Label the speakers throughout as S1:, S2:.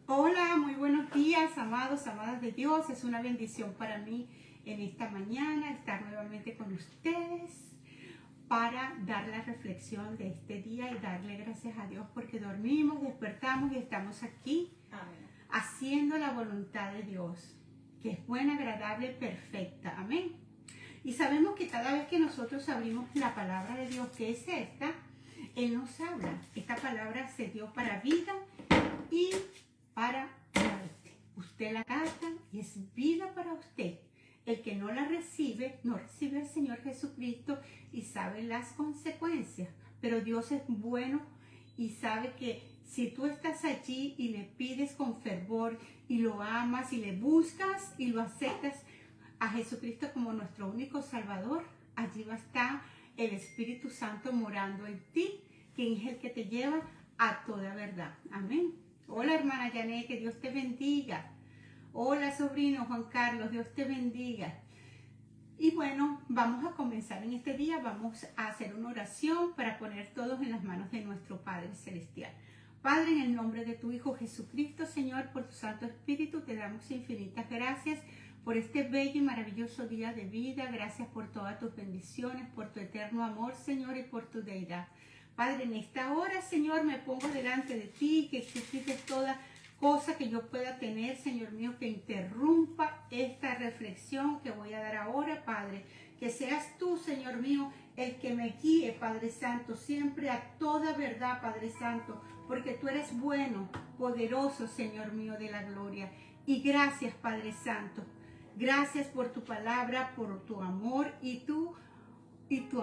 S1: Hola, muy buenos días, amados, amadas de Dios. Es una bendición para mí en esta mañana estar nuevamente con ustedes para dar la reflexión de este día y darle gracias a Dios porque dormimos, despertamos y estamos aquí. Amén. Haciendo la voluntad de Dios, que es buena, agradable, perfecta. Amén. Y sabemos que cada vez que nosotros abrimos la palabra de Dios, que es esta, Él nos habla. Esta palabra se dio para vida y para muerte. Usted la capta y es vida para usted. El que no la recibe, no recibe al Señor Jesucristo y sabe las consecuencias. Pero Dios es bueno y sabe que si tú estás allí y le pides con fervor y lo amas y le buscas y lo aceptas a Jesucristo como nuestro único Salvador, allí va a estar el Espíritu Santo morando en ti, quien es el que te lleva a toda verdad. Amén. Hola hermana Yané, que Dios te bendiga. Hola sobrino Juan Carlos, Dios te bendiga. Y bueno, vamos a comenzar en este día, vamos a hacer una oración para poner todos en las manos de nuestro Padre Celestial. Padre, en el nombre de tu Hijo Jesucristo, Señor, por tu Santo Espíritu, te damos infinitas gracias por este bello y maravilloso día de vida. Gracias por todas tus bendiciones, por tu eterno amor, Señor, y por tu deidad. Padre, en esta hora, Señor, me pongo delante de ti, que quites toda cosa que yo pueda tener, Señor mío, que interrumpa esta reflexión que voy a dar ahora, Padre. Que seas tú, Señor mío, el que me guíe, Padre Santo, siempre a toda verdad, Padre Santo, porque tú eres bueno, poderoso, Señor mío de la gloria. Y gracias, Padre Santo. Gracias por tu palabra, por tu amor y tu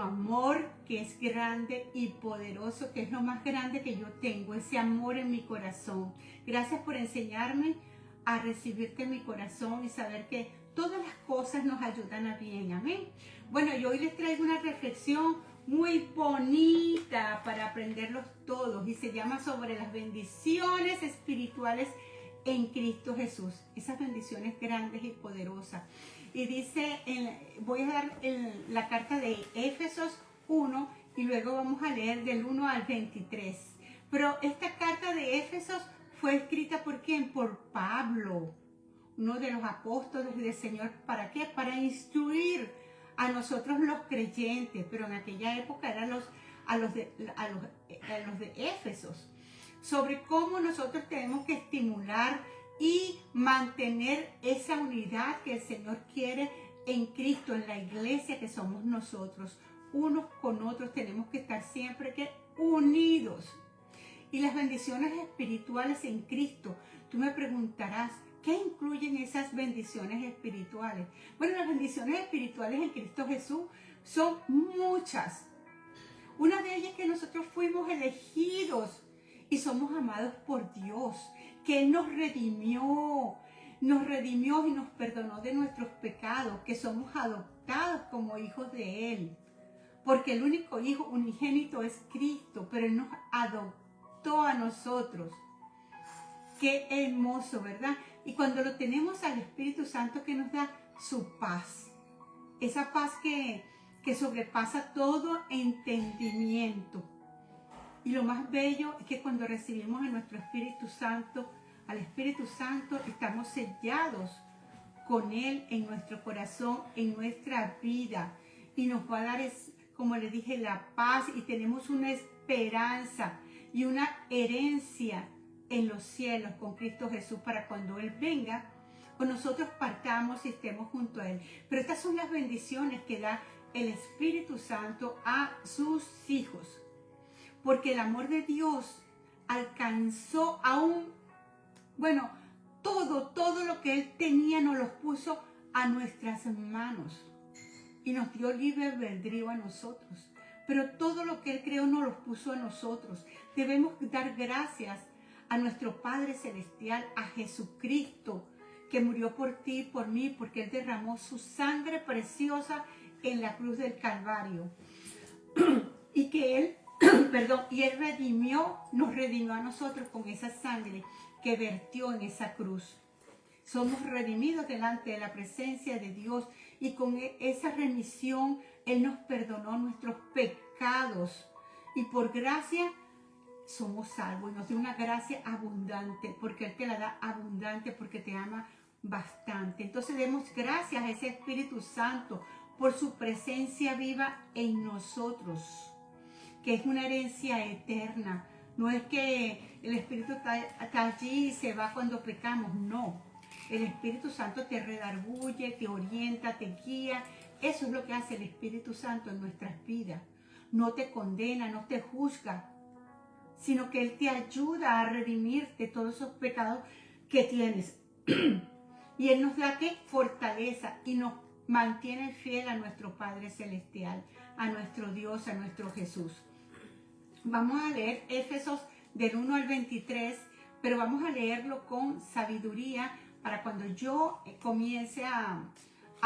S1: amor que es grande y poderoso, que es lo más grande que yo tengo, ese amor en mi corazón. Gracias por enseñarme a recibirte en mi corazón y saber que todas las cosas nos ayudan a bien. Amén. Bueno, yo hoy les traigo una reflexión muy bonita para aprenderlos todos y se llama sobre las bendiciones espirituales en Cristo Jesús. Esas bendiciones grandes y poderosas. Y dice, voy a dar la carta de Éfesos 1 y luego vamos a leer del 1 al 23. Pero esta carta de Éfesos fue escrita ¿por quién? Por Pablo, uno de los apóstoles del Señor. ¿Para qué? Para instruir a nosotros los creyentes, pero en aquella época eran a los de Éfesos, sobre cómo nosotros tenemos que estimular y mantener esa unidad que el Señor quiere en Cristo, en la iglesia que somos nosotros. Unos con otros tenemos que estar siempre unidos. Y las bendiciones espirituales en Cristo, tú me preguntarás, ¿qué incluyen esas bendiciones espirituales? Bueno, las bendiciones espirituales en Cristo Jesús son muchas. Una de ellas es que nosotros fuimos elegidos y somos amados por Dios, que Él nos redimió y nos perdonó de nuestros pecados, que somos adoptados como hijos de Él. Porque el único hijo unigénito es Cristo, pero Él nos adoptó a nosotros. Qué hermoso, ¿verdad? Y cuando lo tenemos al Espíritu Santo que nos da su paz, esa paz que sobrepasa todo entendimiento. Y lo más bello es que cuando recibimos a nuestro Espíritu Santo, al Espíritu Santo, estamos sellados con Él en nuestro corazón, en nuestra vida. Y nos va a dar, como le dije, la paz y tenemos una esperanza y una herencia en los cielos con Cristo Jesús para cuando Él venga, con nosotros partamos y estemos junto a Él. Pero estas son las bendiciones que da el Espíritu Santo a sus hijos. Porque el amor de Dios alcanzó todo lo que Él tenía nos lo puso a nuestras manos. Y nos dio libre albedrío a nosotros. Pero todo lo que Él creó nos lo puso a nosotros. Debemos dar gracias a nuestro Padre Celestial, a Jesucristo, que murió por ti y por mí, porque Él derramó su sangre preciosa en la cruz del Calvario. Y que Él y Él nos redimió a nosotros con esa sangre que vertió en esa cruz. Somos redimidos delante de la presencia de Dios y con esa remisión Él nos perdonó nuestros pecados. Y por gracia somos salvos y nos dio una gracia abundante, porque Él te la da abundante, porque te ama bastante. Entonces demos gracias a ese Espíritu Santo por su presencia viva en nosotros, que es una herencia eterna. No es que el Espíritu está allí y se va cuando pecamos, no. El Espíritu Santo te redarguye, te orienta, te guía. Eso es lo que hace el Espíritu Santo en nuestras vidas. No te condena, no te juzga, sino que Él te ayuda a redimirte todos esos pecados que tienes. Y Él nos da ¿qué? Fortaleza y nos mantiene fiel a nuestro Padre Celestial, a nuestro Dios, a nuestro Jesús. Vamos a leer Éfesos del 1 al 23, pero vamos a leerlo con sabiduría para cuando yo comience a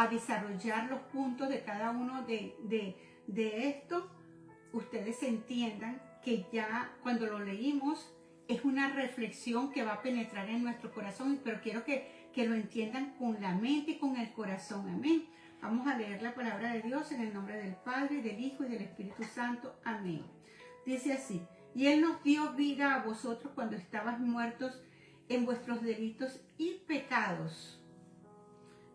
S1: desarrollar los puntos de cada uno de esto, ustedes entiendan que ya cuando lo leímos es una reflexión que va a penetrar en nuestro corazón, pero quiero que lo entiendan con la mente y con el corazón. Amén. Vamos a leer la palabra de Dios en el nombre del Padre, del Hijo y del Espíritu Santo. Amén. Dice así: y Él nos dio vida a vosotros cuando estabais muertos en vuestros delitos y pecados,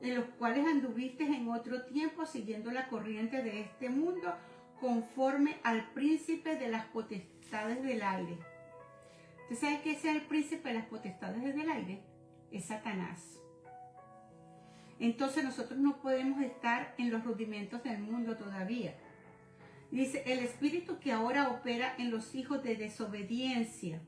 S1: en los cuales anduvisteis en otro tiempo siguiendo la corriente de este mundo, conforme al príncipe de las potestades del aire. ¿Usted sabe qué es el príncipe de las potestades del aire? Es Satanás. Entonces nosotros no podemos estar en los rudimentos del mundo todavía. Dice, el espíritu que ahora opera en los hijos de desobediencia,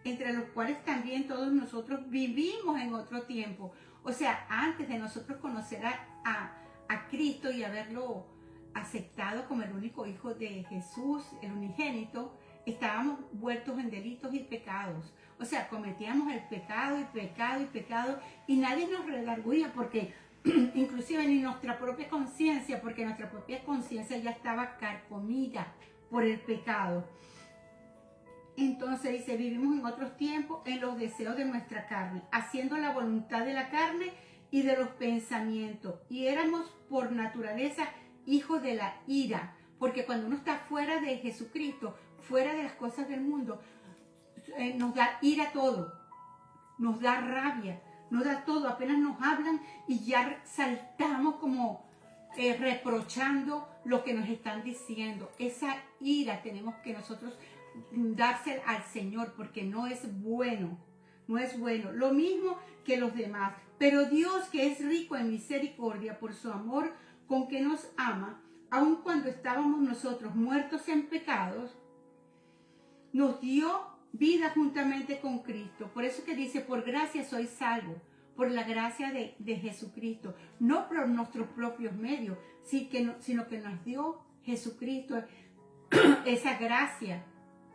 S1: entre los cuales también todos nosotros vivimos en otro tiempo. O sea, antes de nosotros conocer a Cristo y haberlo aceptado como el único Hijo de Jesús, el unigénito, estábamos vueltos en delitos y pecados. O sea, cometíamos el pecado y pecado y pecado y nadie nos redarguía porque inclusive ni nuestra propia conciencia, porque nuestra propia conciencia ya estaba carcomida por el pecado. Entonces dice, vivimos en otros tiempos en los deseos de nuestra carne, haciendo la voluntad de la carne y de los pensamientos. Y éramos por naturaleza hijos de la ira, porque cuando uno está fuera de Jesucristo, fuera de las cosas del mundo, nos da ira todo, nos da rabia, nos da todo. Apenas nos hablan y ya saltamos como reprochando lo que nos están diciendo. Esa ira tenemos que nosotros dársela al Señor, porque no es bueno, no es bueno. Lo mismo que los demás. Pero Dios, que es rico en misericordia por su amor con que nos ama, aun cuando estábamos nosotros muertos en pecados, nos dio vida juntamente con Cristo. Por eso que dice, por gracia soy salvo, por la gracia de Jesucristo, no por nuestros propios medios, sino que nos dio Jesucristo esa gracia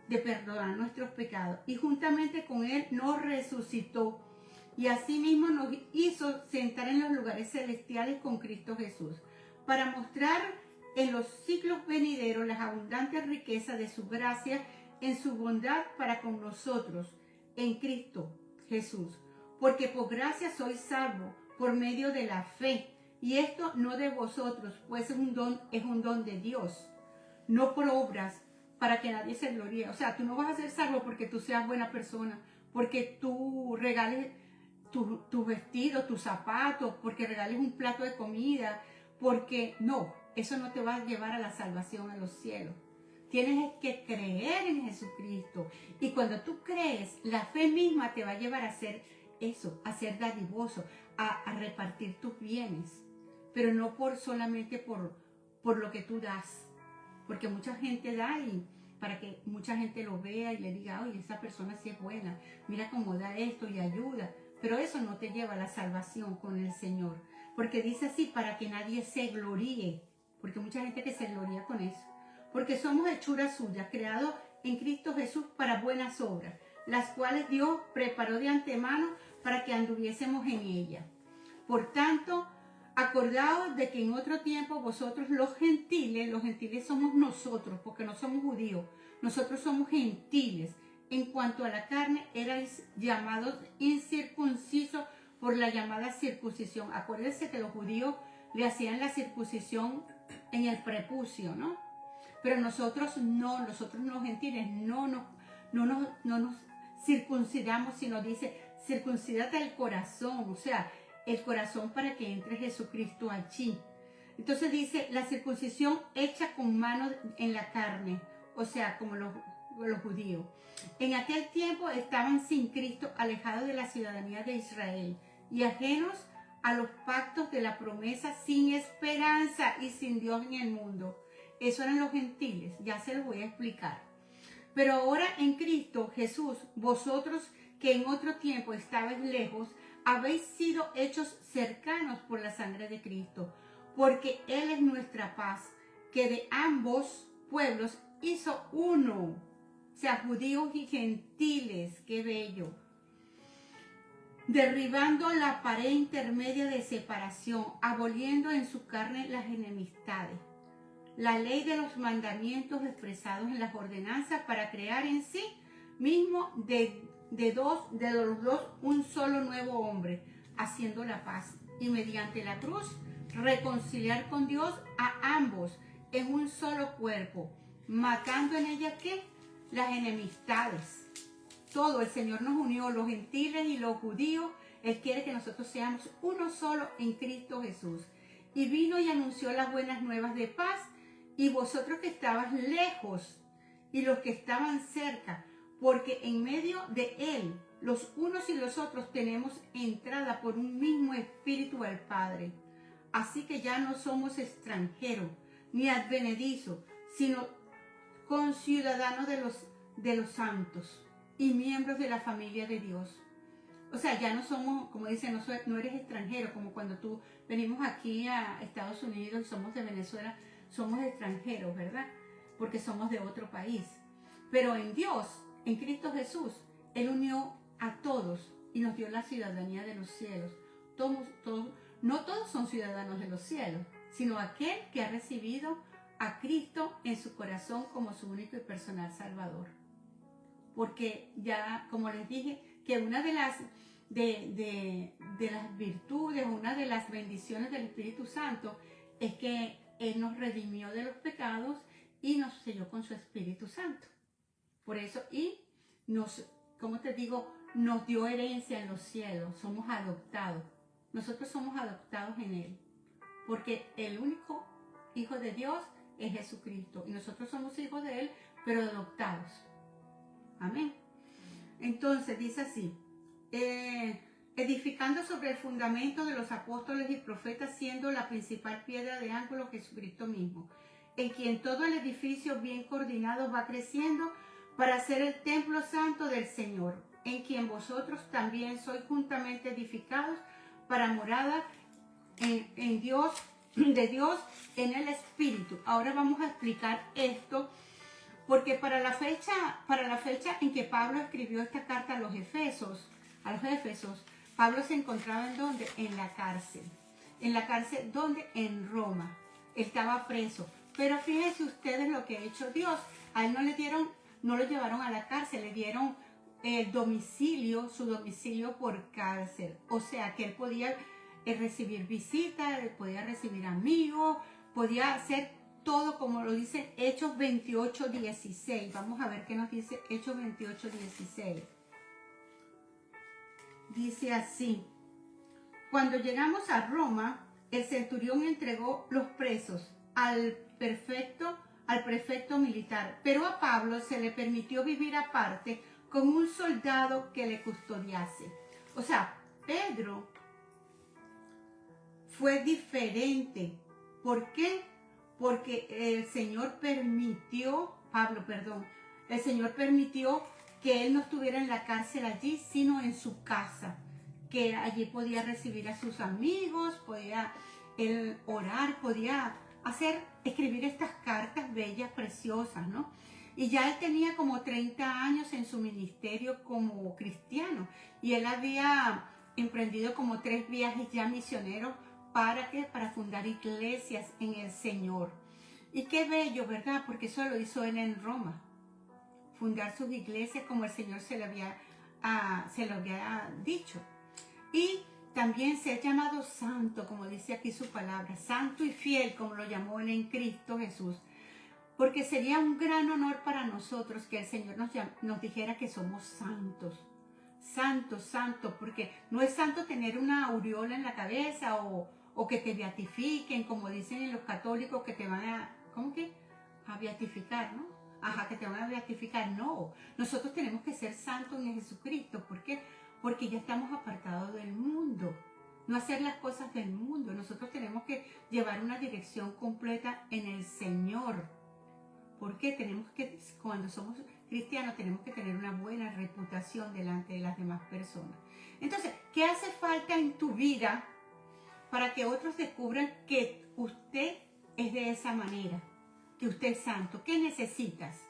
S1: de perdonar nuestros pecados. Y juntamente con Él nos resucitó y asimismo nos hizo sentar en los lugares celestiales con Cristo Jesús, para mostrar en los siglos venideros las abundantes riquezas de su gracia en su bondad para con nosotros en Cristo Jesús. Porque por gracia sois salvos por medio de la fe, y esto no de vosotros, pues es un don de Dios, no por obras, para que nadie se gloríe. O sea, tú no vas a ser salvo porque tú seas buena persona, porque tú regales tu vestido, tus zapatos, porque regales un plato de comida, porque no, eso no te va a llevar a la salvación, a los cielos. Tienes que creer en Jesucristo. Y cuando tú crees, la fe misma te va a llevar a hacer eso, a ser dadivoso, a repartir tus bienes. Pero no solamente por lo que tú das. Porque mucha gente da y para que mucha gente lo vea y le diga, oye, esa persona sí es buena, mira cómo da esto y ayuda. Pero eso no te lleva a la salvación con el Señor. Porque dice así, para que nadie se gloríe. Porque mucha gente que se gloría con eso. Porque somos hechura suya, creados en Cristo Jesús para buenas obras, las cuales Dios preparó de antemano para que anduviésemos en ella. Por tanto, acordaos de que en otro tiempo vosotros los gentiles somos nosotros, porque no somos judíos, nosotros somos gentiles. En cuanto a la carne, erais llamados incircuncisos por la llamada circuncisión. Acuérdense que los judíos le hacían la circuncisión en el prepucio, ¿no? Pero nosotros no, nosotros los gentiles no no nos circuncidamos, sino dice, circuncídate el corazón, o sea, el corazón para que entre Jesucristo allí. Entonces dice, la circuncisión hecha con mano en la carne, o sea, como los judíos. En aquel tiempo estaban sin Cristo, alejados de la ciudadanía de Israel y ajenos a los pactos de la promesa, sin esperanza y sin Dios en el mundo. Eso eran los gentiles, ya se los voy a explicar. Pero ahora en Cristo Jesús, vosotros que en otro tiempo estabais lejos, habéis sido hechos cercanos por la sangre de Cristo, porque Él es nuestra paz, que de ambos pueblos hizo uno, o sea, judíos y gentiles, qué bello, derribando la pared intermedia de separación, aboliendo en su carne las enemistades, la ley de los mandamientos expresados en las ordenanzas, para crear en sí mismo de los dos un solo nuevo hombre, haciendo la paz, y mediante la cruz reconciliar con Dios a ambos en un solo cuerpo, matando en ella ¿qué? Las enemistades. Todo, el Señor nos unió, los gentiles y los judíos. Él quiere que nosotros seamos uno solo en Cristo Jesús. Y vino y anunció las buenas nuevas de paz, y vosotros que estabas lejos y los que estaban cerca, porque en medio de Él, los unos y los otros tenemos entrada por un mismo espíritu al Padre. Así que ya no somos extranjeros ni advenedizos, sino conciudadanos de los santos y miembros de la familia de Dios. O sea, ya no somos, como dicen, no eres extranjero, como cuando tú venimos aquí a Estados Unidos y somos de Venezuela, somos extranjeros, ¿verdad? Porque somos de otro país. Pero en Dios, en Cristo Jesús, Él unió a todos y nos dio la ciudadanía de los cielos. No todos son ciudadanos de los cielos, sino aquel que ha recibido a Cristo en su corazón como su único y personal Salvador. Porque ya, como les dije, que una de las virtudes, una de las bendiciones del Espíritu Santo es que Él nos redimió de los pecados y nos selló con su Espíritu Santo. Por eso, y nos, como te digo, nos dio herencia en los cielos, somos adoptados. Nosotros somos adoptados en Él, porque el único Hijo de Dios es Jesucristo, y nosotros somos hijos de Él, pero adoptados. Amén. Entonces dice así, edificando sobre el fundamento de los apóstoles y profetas, siendo la principal piedra de ángulo Jesucristo mismo, en quien todo el edificio bien coordinado va creciendo para ser el templo santo del Señor, en quien vosotros también sois juntamente edificados para morada en Dios, de Dios en el Espíritu. Ahora vamos a explicar esto, porque para la fecha en que Pablo escribió esta carta a los Efesos, Pablo se encontraba ¿en dónde? En la cárcel. En la cárcel, ¿dónde? En Roma. Él estaba preso. Pero fíjense ustedes lo que ha hecho Dios. A él no lo llevaron a la cárcel, le dieron su domicilio por cárcel. O sea, que él podía recibir visitas, podía recibir amigos, podía hacer todo como lo dice Hechos 28:16. Vamos a ver qué nos dice Hechos 28:16. Dice así: cuando llegamos a Roma, el centurión entregó los presos al prefecto militar, pero a Pablo se le permitió vivir aparte con un soldado que le custodiase. O sea, Pedro fue diferente. ¿Por qué? Porque el Señor permitió que él no estuviera en la cárcel allí, sino en su casa, que allí podía recibir a sus amigos, podía él orar, podía escribir estas cartas bellas, preciosas, ¿no? Y ya él tenía como 30 años en su ministerio como cristiano, y él había emprendido como 3 viajes ya misioneros. ¿Para qué? Para fundar iglesias en el Señor. Y qué bello, ¿verdad? Porque eso lo hizo él en Roma. Fundar sus iglesias como el Señor se lo había dicho. Y también ser llamado santo, como dice aquí su palabra. Santo y fiel, como lo llamó él en Cristo Jesús. Porque sería un gran honor para nosotros que el Señor nos dijera que somos santos. Santos, santos, porque no es santo tener una aureola en la cabeza o que te beatifiquen, como dicen en los católicos, que te van a, ¿cómo que? A beatificar, ¿no? Ajá, que te van a beatificar. No, nosotros tenemos que ser santos en Jesucristo. ¿Por qué? Porque ya estamos apartados del mundo. No hacer las cosas del mundo. Nosotros tenemos que llevar una dirección completa en el Señor. Porque tenemos que, cuando somos cristianos, tenemos que tener una buena reputación delante de las demás personas. Entonces, ¿qué hace falta en tu vida para que otros descubran que usted es de esa manera? Que usted es santo. ¿Qué necesitas?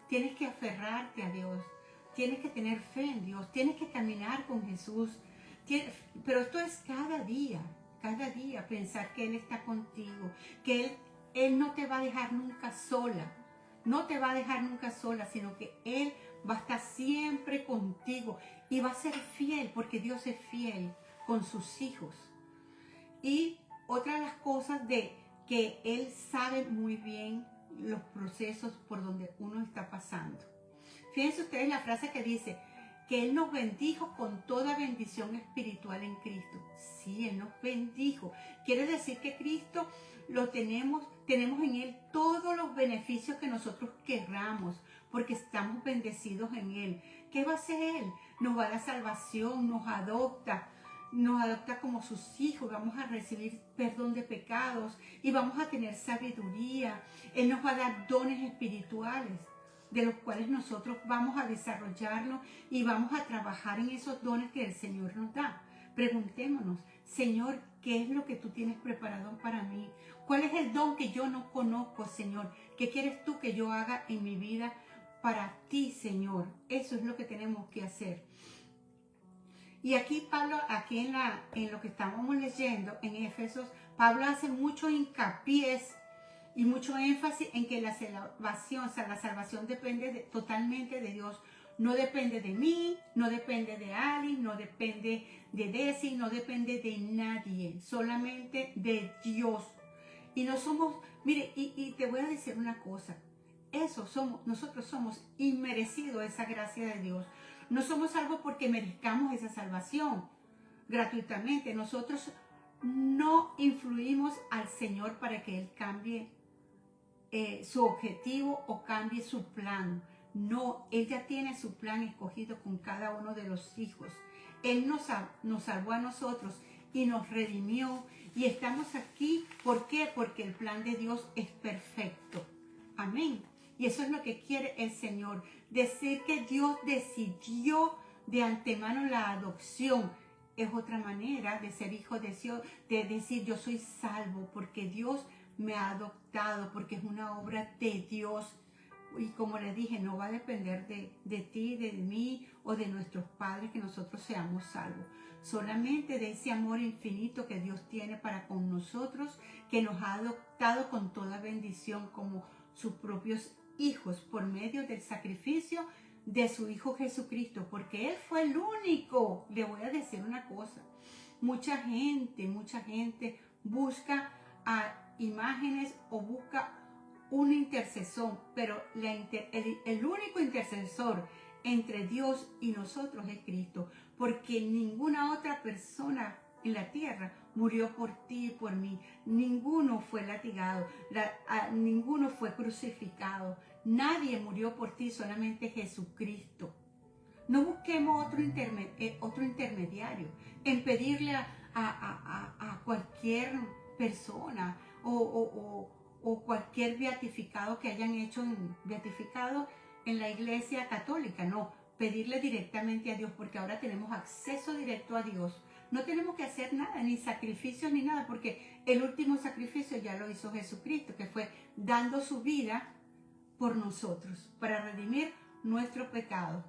S1: Tienes que aferrarte a Dios. Tienes que tener fe en Dios. Tienes que caminar con Jesús. Pero esto es cada día pensar que Él está contigo, que Él no te va a dejar nunca sola, no te va a dejar nunca sola, sino que Él va a estar siempre contigo y va a ser fiel, porque Dios es fiel con sus hijos. Y otra de las cosas de que Él sabe muy bien los procesos por donde uno está pasando. Fíjense ustedes la frase que dice que Él nos bendijo con toda bendición espiritual en Cristo. Sí, Él nos bendijo. Quiere decir que Cristo lo tenemos en Él todos los beneficios que nosotros querramos, porque estamos bendecidos en Él. ¿Qué va a hacer Él? Nos va a dar salvación, nos adopta como sus hijos, vamos a recibir perdón de pecados y vamos a tener sabiduría. Él nos va a dar dones espirituales, de los cuales nosotros vamos a desarrollarlos y vamos a trabajar en esos dones que el Señor nos da. Preguntémonos, Señor, ¿qué es lo que tú tienes preparado para mí? ¿Cuál es el don que yo no conozco, Señor? ¿Qué quieres tú que yo haga en mi vida para ti, Señor? Eso es lo que tenemos que hacer. Y aquí Pablo, aquí en lo que estábamos leyendo, en Efesios, Pablo hace mucho hincapié y mucho énfasis en que la salvación depende totalmente de Dios. No depende de mí, no depende de Alice, no depende de Desi, no depende de nadie, solamente de Dios. Y no somos, mire, y te voy a decir una cosa, nosotros somos inmerecidos esa gracia de Dios. No somos salvos porque merezcamos esa salvación gratuitamente. Nosotros no influimos al Señor para que Él cambie su objetivo o cambie su plan. No, Él ya tiene su plan escogido con cada uno de los hijos. Él nos salvó a nosotros y nos redimió y estamos aquí. ¿Por qué? Porque el plan de Dios es perfecto. Amén. Y eso es lo que quiere el Señor. Decir que Dios decidió de antemano la adopción es otra manera de ser hijo de Dios, de decir yo soy salvo porque Dios me ha adoptado, porque es una obra de Dios. Y como les dije, no va a depender de ti, de mí o de nuestros padres que nosotros seamos salvos. Solamente de ese amor infinito que Dios tiene para con nosotros, que nos ha adoptado con toda bendición como sus propios hijos por medio del sacrificio de su Hijo Jesucristo, porque Él fue el único. Le voy a decir una cosa, mucha gente busca a imágenes o busca un intercesor, pero el único intercesor entre Dios y nosotros es Cristo, porque ninguna otra persona en la tierra murió por ti y por mí. Ninguno fue latigado, ninguno fue crucificado, nadie murió por ti, solamente Jesucristo. No busquemos otro intermediario en pedirle a cualquier persona o cualquier beatificado que hayan hecho beatificado en la iglesia católica. No, pedirle directamente a Dios, porque ahora tenemos acceso directo a Dios. No tenemos que hacer nada, ni sacrificios ni nada, porque el último sacrificio ya lo hizo Jesucristo, que fue dando su vida por nosotros, para redimir nuestro pecado.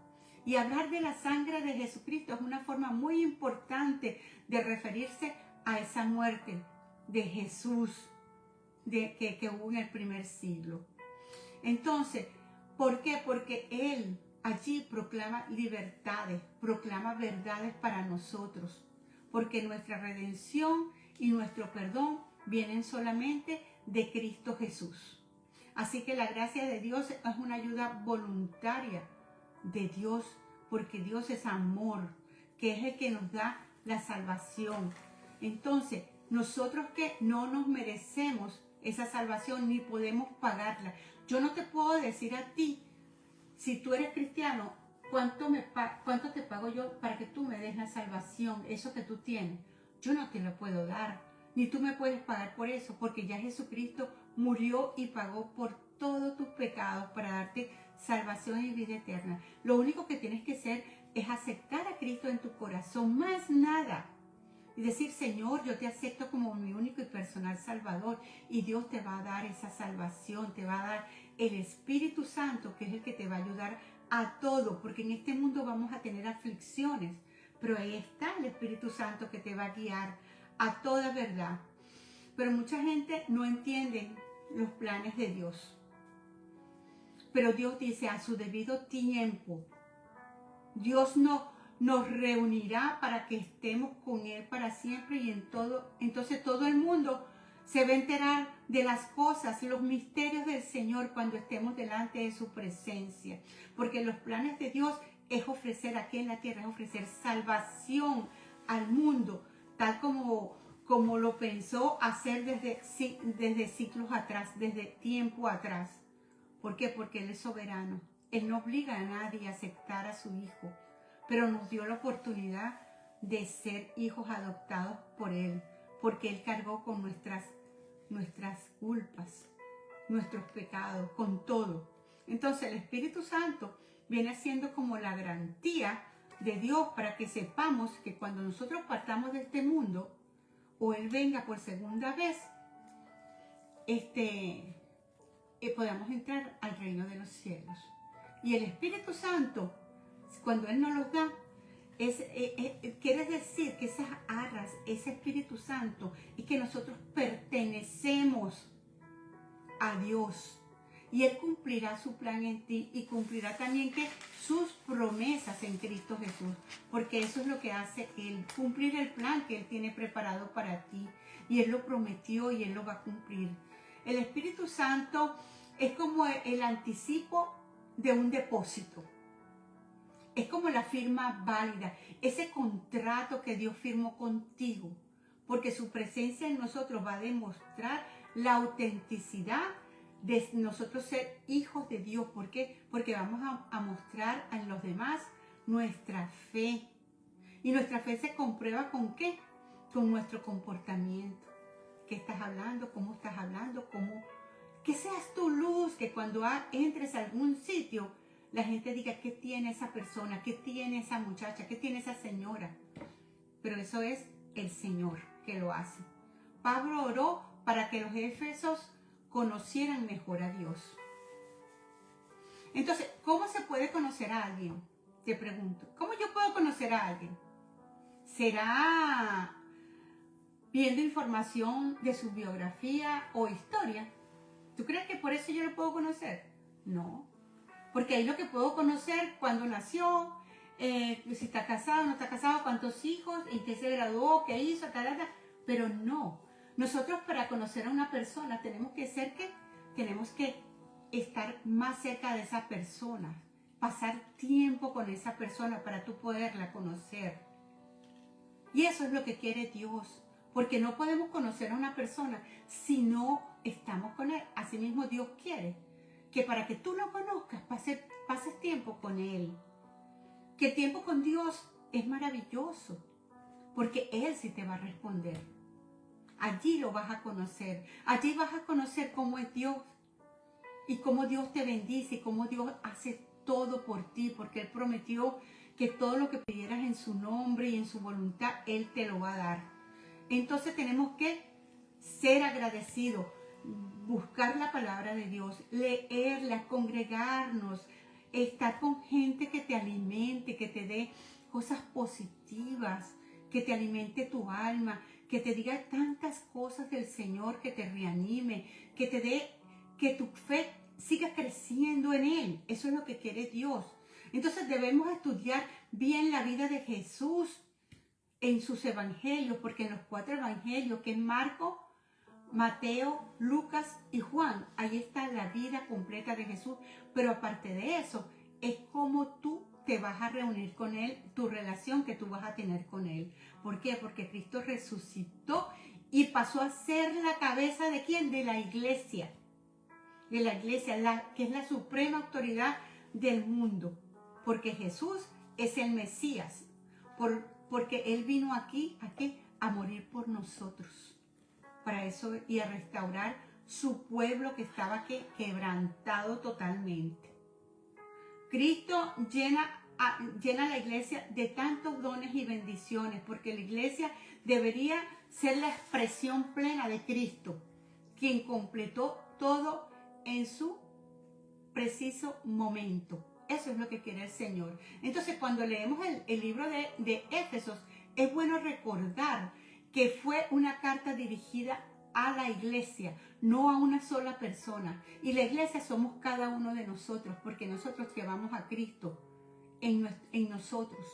S1: Y hablar de la sangre de Jesucristo es una forma muy importante de referirse a esa muerte de Jesús que hubo en el primer siglo. Entonces, ¿por qué? Porque Él allí proclama libertades, proclama verdades para nosotros, porque nuestra redención y nuestro perdón vienen solamente de Cristo Jesús. Así que la gracia de Dios es una ayuda voluntaria de Dios, porque Dios es amor, que es el que nos da la salvación. Entonces, nosotros que no nos merecemos esa salvación ni podemos pagarla. Yo no te puedo decir a ti, si tú eres cristiano, ¿cuánto te pago yo para que tú me des la salvación, eso que tú tienes? Yo no te lo puedo dar, ni tú me puedes pagar por eso, porque ya Jesucristo murió y pagó por todos tus pecados para darte salvación y vida eterna. Lo único que tienes que hacer es aceptar a Cristo en tu corazón, más nada. Y decir, Señor, yo te acepto como mi único y personal Salvador. Y Dios te va a dar esa salvación, te va a dar el Espíritu Santo, que es el que te va a ayudar a todo. Porque en este mundo vamos a tener aflicciones, pero ahí está el Espíritu Santo que te va a guiar a toda verdad. Pero mucha gente no entiende los planes de Dios. Pero Dios dice, a su debido tiempo, Dios nos reunirá para que estemos con Él para siempre, y entonces todo el mundo se va a enterar de las cosas, los misterios del Señor cuando estemos delante de su presencia. Porque los planes de Dios es ofrecer aquí en la tierra, es ofrecer salvación al mundo, tal como lo pensó hacer desde siglos atrás, desde tiempo atrás. ¿Por qué? Porque Él es soberano. Él no obliga a nadie a aceptar a su Hijo, pero nos dio la oportunidad de ser hijos adoptados por Él, porque Él cargó con nuestras culpas, nuestros pecados, con todo. Entonces el Espíritu Santo viene siendo como la garantía de Dios para que sepamos que cuando nosotros partamos de este mundo, o Él venga por segunda vez, podamos entrar al reino de los cielos. Y el Espíritu Santo, cuando Él nos los da, quiere decir que esas arras, ese Espíritu Santo, y que nosotros pertenecemos a Dios. Y Él cumplirá su plan en ti, y cumplirá también que sus promesas en Cristo Jesús. Porque eso es lo que hace Él, cumplir el plan que Él tiene preparado para ti. Y Él lo prometió y Él lo va a cumplir. El Espíritu Santo es como el anticipo de un depósito. Es como la firma válida, ese contrato que Dios firmó contigo, porque su presencia en nosotros va a demostrar la autenticidad de nosotros ser hijos de Dios. ¿Por qué? Porque vamos a mostrar a los demás nuestra fe. Y nuestra fe se comprueba ¿con qué? Con nuestro comportamiento. ¿Qué estás hablando? ¿Cómo estás hablando? Que seas tu luz, que cuando entres a algún sitio, la gente diga, ¿qué tiene esa persona? ¿Qué tiene esa muchacha? ¿Qué tiene esa señora? Pero eso es el Señor que lo hace. Pablo oró para que los efesios conocieran mejor a Dios. Entonces, ¿cómo se puede conocer a alguien? Te pregunto, ¿cómo yo puedo conocer a alguien? ¿Será viendo información de su biografía o historia? ¿Tú crees que por eso yo lo puedo conocer? No. Porque ahí lo que puedo conocer, cuándo nació, si está casado, no está casado, cuántos hijos, en qué se graduó, qué hizo, tal. Pero no. Nosotros para conocer a una persona tenemos que ser ¿qué? Tenemos que estar más cerca de esa persona, pasar tiempo con esa persona para tú poderla conocer. Y eso es lo que quiere Dios, porque no podemos conocer a una persona si no estamos con Él. Asimismo Dios quiere que para que tú lo conozcas, pases tiempo con Él. Que el tiempo con Dios es maravilloso, porque Él sí te va a responder. Allí lo vas a conocer. Allí vas a conocer cómo es Dios y cómo Dios te bendice y cómo Dios hace todo por ti, porque Él prometió que todo lo que pidieras en su nombre y en su voluntad, Él te lo va a dar. Entonces tenemos que ser agradecidos, buscar la palabra de Dios, leerla, congregarnos, estar con gente que te alimente, que te dé cosas positivas, que te alimente tu alma, que te diga tantas cosas del Señor, que te reanime, que te dé, que tu fe siga creciendo en Él. Eso es lo que quiere Dios. Entonces debemos estudiar bien la vida de Jesús en sus evangelios, porque en los 4 evangelios, que es Marcos, Mateo, Lucas y Juan. Ahí está la vida completa de Jesús. Pero aparte de eso, es como tú te vas a reunir con Él, tu relación que tú vas a tener con Él. ¿Por qué? Porque Cristo resucitó y pasó a ser la cabeza ¿de quién? De la iglesia. De la iglesia, que es la suprema autoridad del mundo. Porque Jesús es el Mesías. Porque Él vino aquí a morir por nosotros. Para eso y a restaurar su pueblo que estaba quebrantado totalmente. Cristo llena la iglesia de tantos dones y bendiciones, porque la iglesia debería ser la expresión plena de Cristo, quien completó todo en su preciso momento. Eso es lo que quiere el Señor. Entonces, cuando leemos el libro de Éfesos, es bueno recordar que fue una carta dirigida a la iglesia, no a una sola persona. Y la iglesia somos cada uno de nosotros, porque nosotros llevamos a Cristo en nosotros.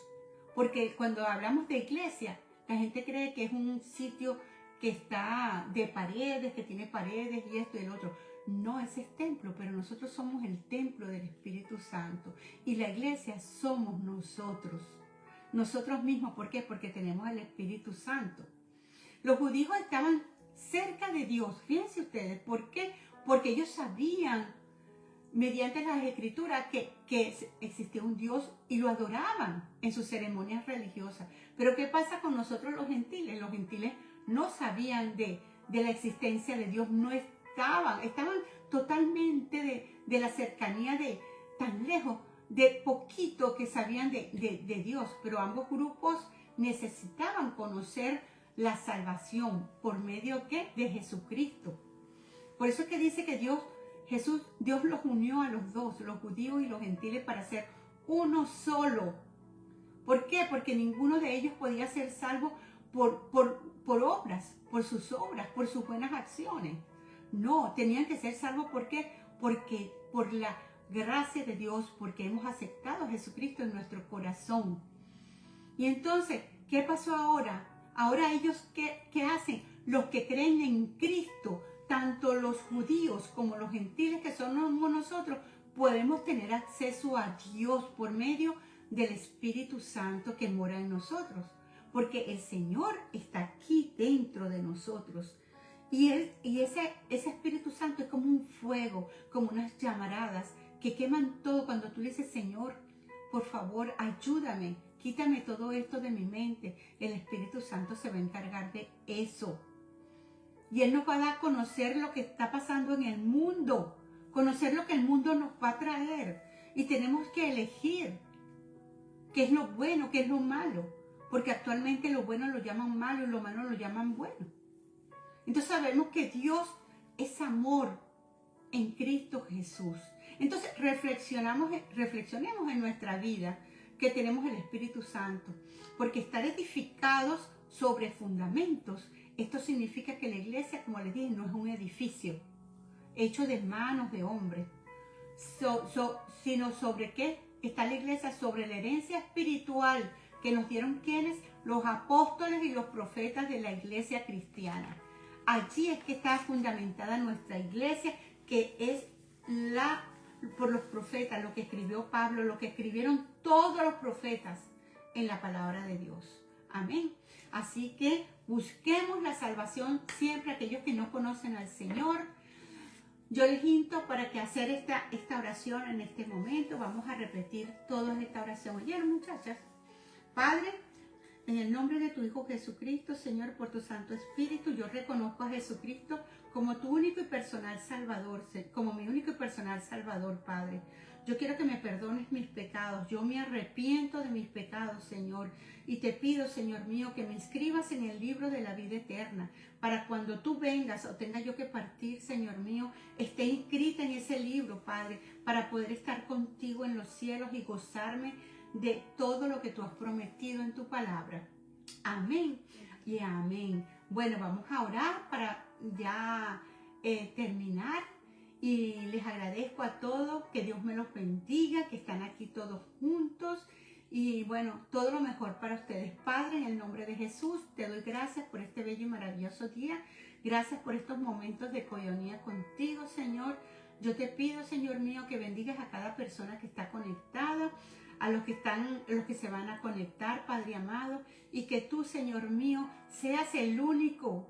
S1: Porque cuando hablamos de iglesia, la gente cree que es un sitio que está de paredes, que tiene paredes y esto y el otro. No, ese es templo, pero nosotros somos el templo del Espíritu Santo. Y la iglesia somos nosotros. Nosotros mismos, ¿por qué? Porque tenemos el Espíritu Santo. Los judíos estaban cerca de Dios. Fíjense ustedes, ¿por qué? Porque ellos sabían, mediante las escrituras, que existía un Dios y lo adoraban en sus ceremonias religiosas. Pero ¿qué pasa con nosotros los gentiles? Los gentiles no sabían de la existencia de Dios, no estaban totalmente de la cercanía tan lejos, de poquito que sabían de Dios. Pero ambos grupos necesitaban conocer la salvación por medio ¿qué? De Jesucristo. Por eso es que dice que Dios los unió a los dos, los judíos y los gentiles, para ser uno solo. ¿Por qué? Porque ninguno de ellos podía ser salvo por obras, por sus obras, por sus buenas acciones. No, tenían que ser salvos. ¿Por qué? Porque por la gracia de Dios, porque hemos aceptado a Jesucristo en nuestro corazón. Y entonces, ¿qué pasó ahora? Ahora ellos, ¿qué hacen? Los que creen en Cristo, tanto los judíos como los gentiles que somos nosotros, podemos tener acceso a Dios por medio del Espíritu Santo que mora en nosotros. Porque el Señor está aquí dentro de nosotros. Y ese Espíritu Santo es como un fuego, como unas llamaradas que queman todo. Cuando tú le dices, Señor, por favor, ayúdame, quítame todo esto de mi mente, el Espíritu Santo se va a encargar de eso. Y Él nos va a dar a conocer lo que está pasando en el mundo, conocer lo que el mundo nos va a traer. Y tenemos que elegir qué es lo bueno, qué es lo malo. Porque actualmente lo bueno lo llaman malo y lo malo lo llaman bueno. Entonces sabemos que Dios es amor en Cristo Jesús. Entonces reflexionemos en nuestra vida que tenemos el Espíritu Santo. Porque estar edificados sobre fundamentos, esto significa que la iglesia, como les dije, no es un edificio hecho de manos de hombres, sino sobre qué está la iglesia, sobre la herencia espiritual que nos dieron quienes, los apóstoles y los profetas de la iglesia cristiana. Allí es que está fundamentada nuestra iglesia, que es por los profetas, lo que escribió Pablo, lo que escribieron todos los profetas en la palabra de Dios. Amén. Así que busquemos la salvación siempre aquellos que no conocen al Señor. Yo les invito para que hacer esta oración en este momento. Vamos a repetir toda esta oración. ¿Oyeron, muchachas? Padre, en el nombre de tu Hijo Jesucristo, Señor, por tu Santo Espíritu, yo reconozco a Jesucristo como tu único y personal Salvador, como mi único y personal Salvador, Padre. Yo quiero que me perdones mis pecados. Yo me arrepiento de mis pecados, Señor. Y te pido, Señor mío, que me inscribas en el libro de la vida eterna, para cuando tú vengas o tenga yo que partir, Señor mío, esté inscrita en ese libro, Padre, para poder estar contigo en los cielos y gozarme de todo lo que tú has prometido en tu palabra. Amén y amén. Bueno, vamos a orar para ya terminar. Y les agradezco a todos, que Dios me los bendiga, que están aquí todos juntos. Y bueno, todo lo mejor para ustedes. Padre, en el nombre de Jesús, te doy gracias por este bello y maravilloso día. Gracias por estos momentos de coinonía contigo, Señor. Yo te pido, Señor mío, que bendigas a cada persona que está conectada, a los que se van a conectar, Padre amado, y que tú, Señor mío, seas el único,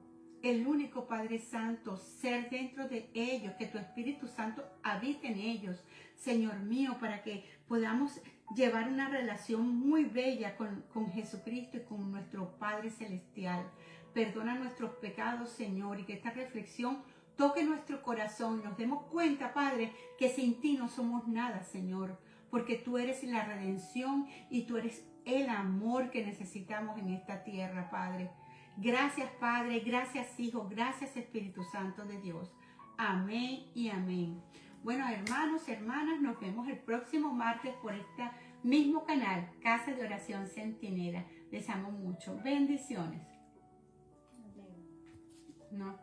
S1: Padre Santo, ser dentro de ellos, que tu Espíritu Santo habite en ellos, Señor mío, para que podamos llevar una relación muy bella con Jesucristo y con nuestro Padre Celestial. Perdona nuestros pecados, Señor, y que esta reflexión toque nuestro corazón y nos demos cuenta, Padre, que sin ti no somos nada, Señor, porque tú eres la redención y tú eres el amor que necesitamos en esta tierra, Padre. Gracias, Padre, gracias, Hijo, gracias, Espíritu Santo de Dios. Amén y amén. Bueno, hermanos, hermanas, nos vemos el próximo martes por este mismo canal, Casa de Oración Centinela. Les amo mucho. Bendiciones. No,